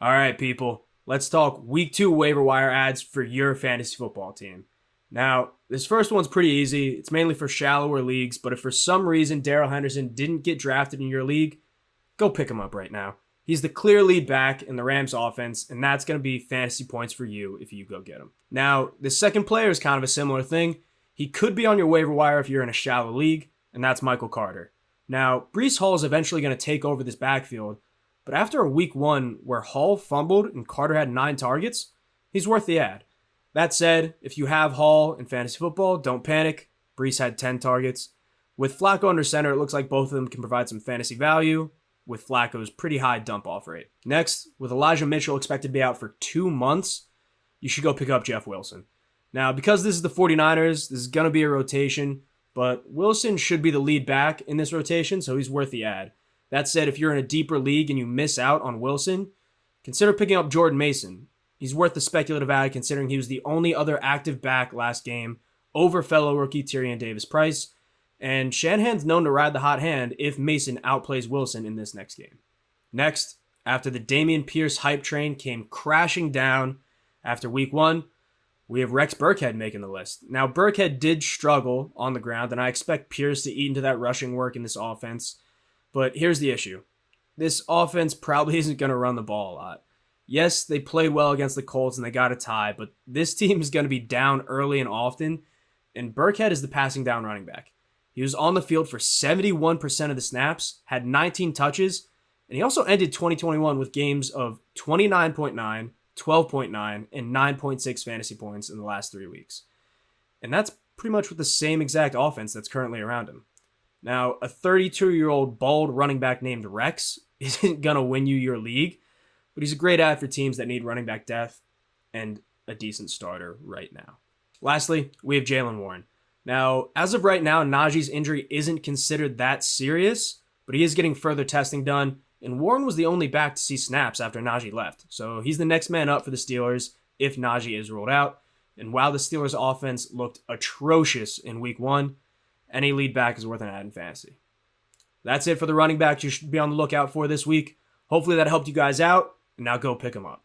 All right, people. Let's talk week 2 waiver wire ads for your fantasy football team. Now, this first one's pretty easy. It's mainly for shallower leagues, but if for some reason Darrell Henderson didn't get drafted in your league, go pick him up right now. He's the clear lead back in the Rams offense, and that's going to be fantasy points for you if you go get him. Now, the second player is kind of a similar thing. He could be on your waiver wire if you're in a shallow league, and that's Michael Carter. Now, Breece Hall is eventually going to take over this backfield, but after a week 1 where Hall fumbled and Carter had 9 targets, he's worth the ad. That said, if you have Hall in fantasy football, don't panic. Breece had 10 targets. With Flacco under center, it looks like both of them can provide some fantasy value with Flacco's pretty high dump-off rate. Next, with Elijah Mitchell expected to be out for 2 months, you should go pick up Jeff Wilson. Now, because this is the 49ers, this is going to be a rotation, but Wilson should be the lead back in this rotation, so he's worth the ad. That said, if you're in a deeper league and you miss out on Wilson, consider picking up Jordan Mason. He's worth the speculative ad considering he was the only other active back last game over fellow rookie Tyrion Davis-Price, and Shanahan's known to ride the hot hand if Mason outplays Wilson in this next game. Next, after the Dameon Pierce hype train came crashing down after week 1, we have Rex Burkhead making the list. Now, Burkhead did struggle on the ground, and I expect Pierce to eat into that rushing work in this offense. But here's the issue. This offense probably isn't going to run the ball a lot. Yes, they played well against the Colts and they got a tie, but this team is going to be down early and often, and Burkhead is the passing down running back. He was on the field for 71% of the snaps, had 19 touches, and he also ended 2021 with games of 29.9, 12.9, and 9.6 fantasy points in the last 3 weeks. And that's pretty much with the same exact offense that's currently around him. Now, a 32-year-old bald running back named Rex isn't going to win you your league, but he's a great ad for teams that need running back depth and a decent starter right now. Lastly, we have Jaylen Warren. Now, as of right now, Najee's injury isn't considered that serious, but he is getting further testing done, and Warren was the only back to see snaps after Najee left. So he's the next man up for the Steelers if Najee is ruled out. And while the Steelers' offense looked atrocious in week 1, any lead back is worth an ad in fantasy. That's it for the running backs you should be on the lookout for this week. Hopefully that helped you guys out, and now go pick them up.